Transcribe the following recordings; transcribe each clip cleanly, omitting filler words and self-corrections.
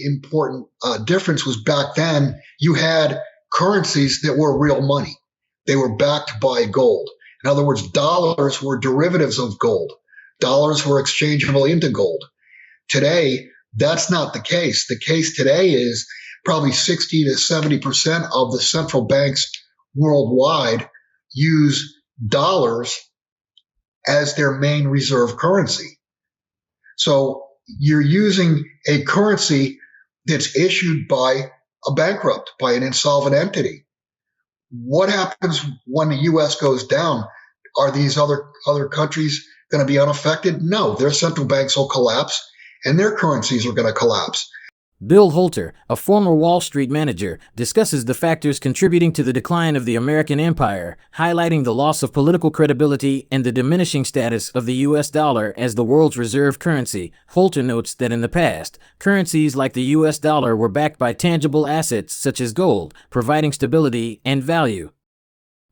important difference was back then you had currencies that were real money. They were backed by gold. In other words, dollars were derivatives of gold. Dollars were exchangeable into gold. Today, that's not the case. The case today is probably 60 to 70% of the central banks worldwide use dollars as their main reserve currency. So you're using a currency that's issued by a bankrupt, by an insolvent entity. What happens when the U.S. goes down? Are these other countries going to be unaffected? No, their central banks will collapse and their currencies are going to collapse. Bill Holter, a former Wall Street manager, discusses the factors contributing to the decline of the American empire, highlighting the loss of political credibility and the diminishing status of the U.S. dollar as the world's reserve currency. Holter notes that in the past, currencies like the U.S. dollar were backed by tangible assets such as gold, providing stability and value.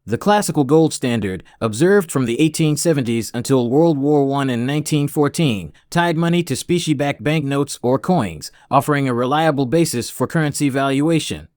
The classical gold standard, observed from the 1870s until World War I in 1914, tied money to specie-backed banknotes or coins, offering a reliable basis for currency valuation.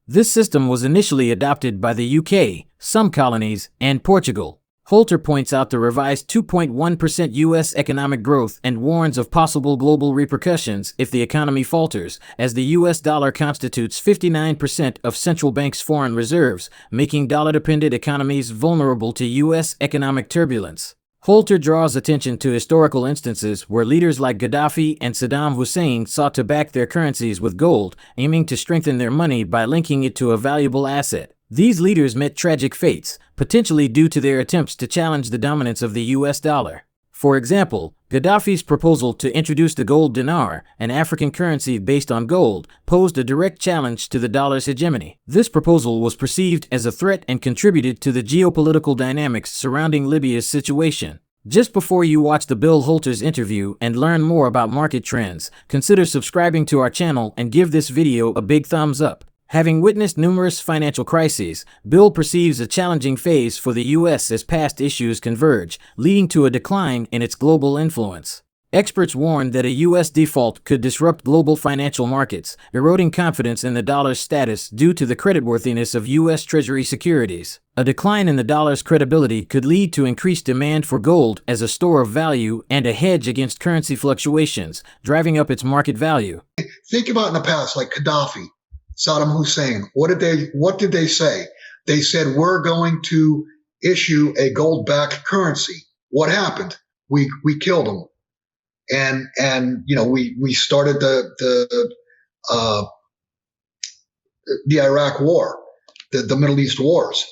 This system was initially adopted by the UK, some colonies, and Portugal. Holter points out the revised 2.1% U.S. economic growth and warns of possible global repercussions if the economy falters, as the U.S. dollar constitutes 59% of central banks' foreign reserves, making dollar-dependent economies vulnerable to U.S. economic turbulence. Holter draws attention to historical instances where leaders like Gaddafi and Saddam Hussein sought to back their currencies with gold, aiming to strengthen their money by linking it to a valuable asset. These leaders met tragic fates, potentially due to their attempts to challenge the dominance of the U.S. dollar. For example, Gaddafi's proposal to introduce the gold dinar, an African currency based on gold, posed a direct challenge to the dollar's hegemony. This proposal was perceived as a threat and contributed to the geopolitical dynamics surrounding Libya's situation. Just before you watch the Bill Holter's interview and learn more about market trends, consider subscribing to our channel and give this video a big thumbs up. Having witnessed numerous financial crises, Bill perceives a challenging phase for the U.S. as past issues converge, leading to a decline in its global influence. Experts warn that a U.S. default could disrupt global financial markets, eroding confidence in the dollar's status due to the creditworthiness of U.S. Treasury securities. A decline in the dollar's credibility could lead to increased demand for gold as a store of value and a hedge against currency fluctuations, driving up its market value. Think about in the past, like Gaddafi, Saddam Hussein. What did they say? They said, we're going to issue a gold-backed currency. What happened? We killed them. And you know, we started the Iraq War, the Middle East wars.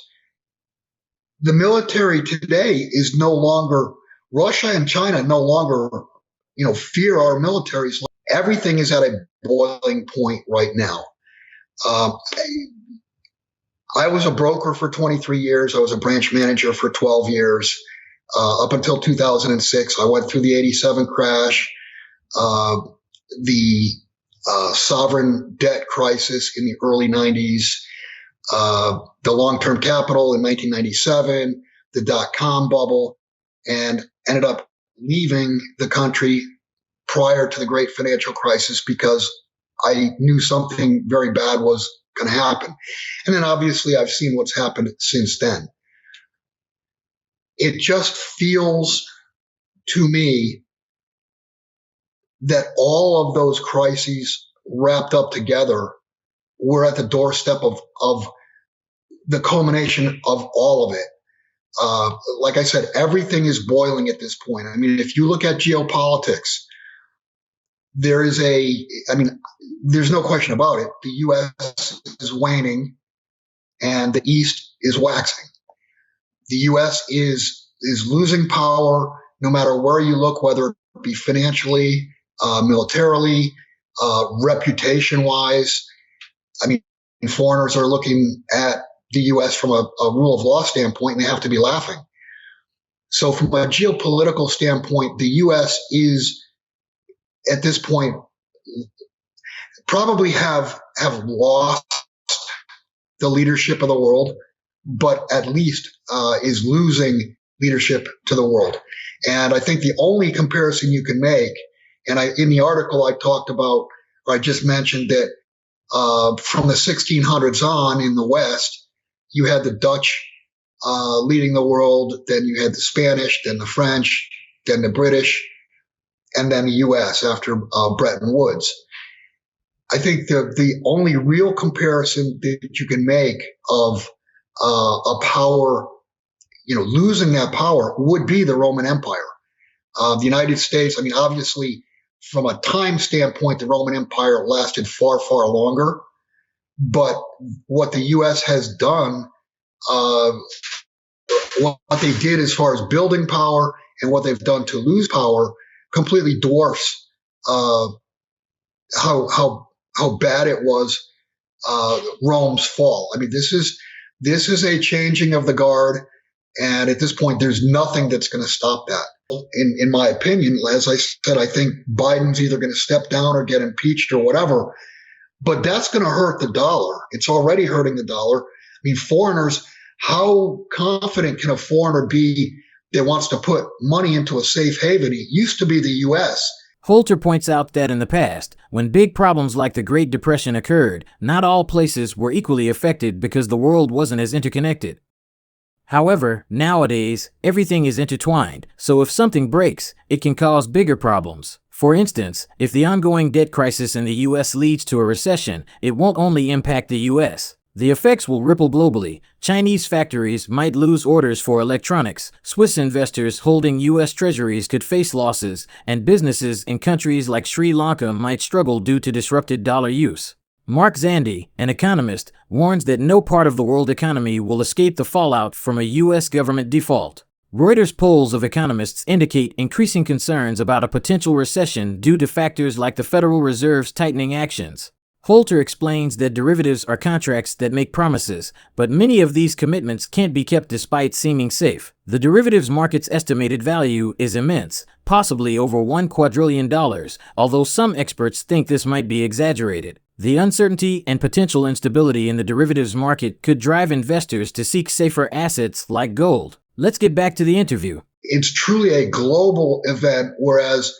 The military today is no longer, Russia and China no longer, fear our militaries. Everything is at a boiling point right now. I was a broker for 23 years. I was a branch manager for 12 years. Up until 2006, I went through the 87 crash, the sovereign debt crisis in the early 90s, the long-term capital in 1997, the dot-com bubble, and ended up leaving the country prior to the great financial crisis because I knew something very bad was going to happen. And then obviously I've seen what's happened since then. It just feels to me that all of those crises wrapped up together, we're at the doorstep of the culmination of all of it. Like I said, everything is boiling at this point. I mean, if you look at geopolitics, there's no question about it. The U.S. is waning and the East is waxing. The U.S. is losing power no matter where you look, whether it be financially, militarily, reputation-wise. I mean, foreigners are looking at the U.S. from a rule of law standpoint, and they have to be laughing. So from a geopolitical standpoint, the U.S. is, at this point, probably have lost the leadership of the world, but at least is losing leadership to the world. And I think the only comparison you can make, and in the article I talked about I just mentioned that from the 1600s on in the West, you had the Dutch leading the world, then you had the Spanish, then the French, then the British, and then the U.S. after Bretton Woods. I think the only real comparison that you can make of a power, losing that power would be the Roman Empire. The United States, I mean, obviously, from a time standpoint, the Roman Empire lasted far, far longer. But what the U.S. has done, what they did as far as building power and what they've done to lose power, completely dwarfs how bad it was Rome's fall. I mean, this is a changing of the guard, and at this point, there's nothing that's going to stop that. In my opinion, as I said, I think Biden's either going to step down or get impeached or whatever, but that's going to hurt the dollar. It's already hurting the dollar. I mean, foreigners, how confident can a foreigner be that wants to put money into a safe haven? It used to be the U.S. Holter points out that in the past, when big problems like the Great Depression occurred, not all places were equally affected because the world wasn't as interconnected. However, nowadays, everything is intertwined, so if something breaks, it can cause bigger problems. For instance, if the ongoing debt crisis in the U.S. leads to a recession, it won't only impact the U.S. The effects will ripple globally. Chinese factories might lose orders for electronics, Swiss investors holding U.S. treasuries could face losses, and businesses in countries like Sri Lanka might struggle due to disrupted dollar use. Mark Zandi, an economist, warns that no part of the world economy will escape the fallout from a U.S. government default. Reuters polls of economists indicate increasing concerns about a potential recession due to factors like the Federal Reserve's tightening actions. Holter explains that derivatives are contracts that make promises, but many of these commitments can't be kept despite seeming safe. The derivatives market's estimated value is immense, possibly over $1 quadrillion, although some experts think this might be exaggerated. The uncertainty and potential instability in the derivatives market could drive investors to seek safer assets like gold. Let's get back to the interview. It's truly a global event, whereas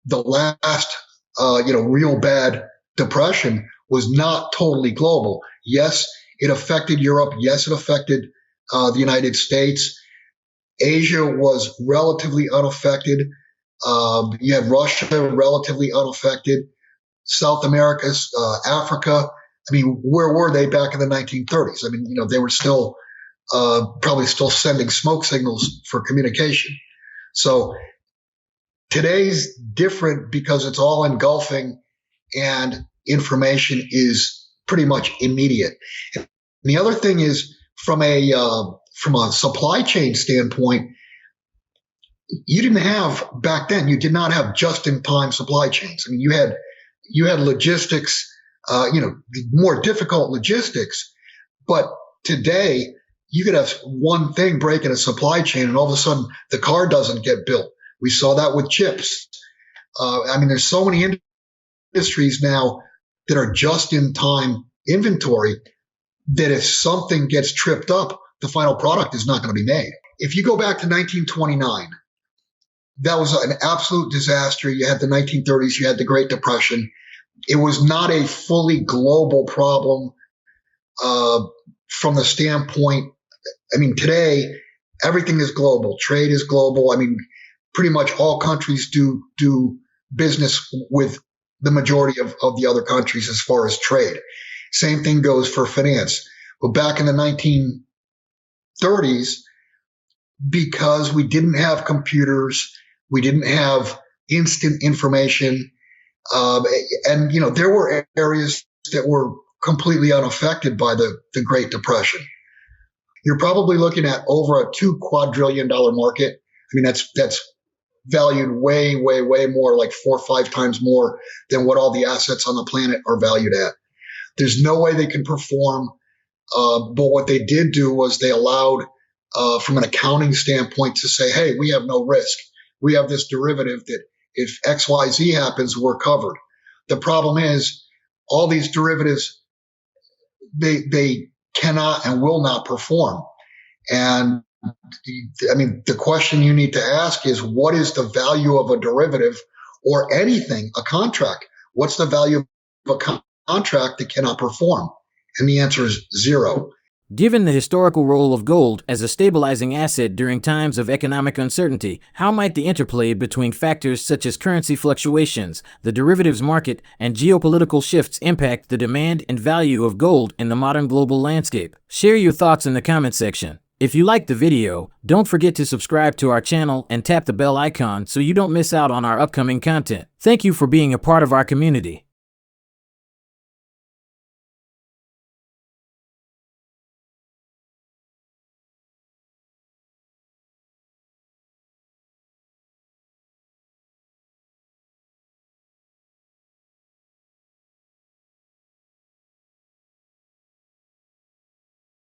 the last, real bad depression was not totally global. Yes, it affected Europe. Yes, it affected the United States. Asia was relatively unaffected. You had Russia relatively unaffected. South America, Africa. I mean, where were they back in the 1930s? I mean, they were still probably still sending smoke signals for communication. So today's different because it's all engulfing and information is pretty much immediate. And the other thing is from a supply chain standpoint, you didn't have back then. You did not have just-in-time supply chains. I mean, you had logistics, more difficult logistics, but today you could have one thing break in a supply chain and all of a sudden the car doesn't get built. We saw that with chips. There's so many industries now that are just-in-time inventory that if something gets tripped up, the final product is not going to be made. If you go back to 1929, that was an absolute disaster. You had the 1930s, you had the Great Depression. It was not a fully global problem from the standpoint. Today, everything is global. Trade is global. Pretty much all countries do business with the majority of the other countries as far as trade. Same thing goes for finance. But back in the 1930s, because we didn't have computers, we didn't have instant information, and there were areas that were completely unaffected by the Great Depression. You're probably looking at over a $2 quadrillion market. That's valued way, way, way more, like 4 or 5 times more than what all the assets on the planet are valued at. There's no way they can perform. But what they did do was they allowed, from an accounting standpoint, to say, hey, we have no risk. We have this derivative that if XYZ happens, we're covered. The problem is all these derivatives, they cannot and will not perform. And the question you need to ask is, what is the value of a derivative or anything, a contract? What's the value of a contract that cannot perform? And the answer is zero. Given the historical role of gold as a stabilizing asset during times of economic uncertainty, how might the interplay between factors such as currency fluctuations, the derivatives market, and geopolitical shifts impact the demand and value of gold in the modern global landscape? Share your thoughts in the comment section. If you liked the video, don't forget to subscribe to our channel and tap the bell icon so you don't miss out on our upcoming content. Thank you for being a part of our community.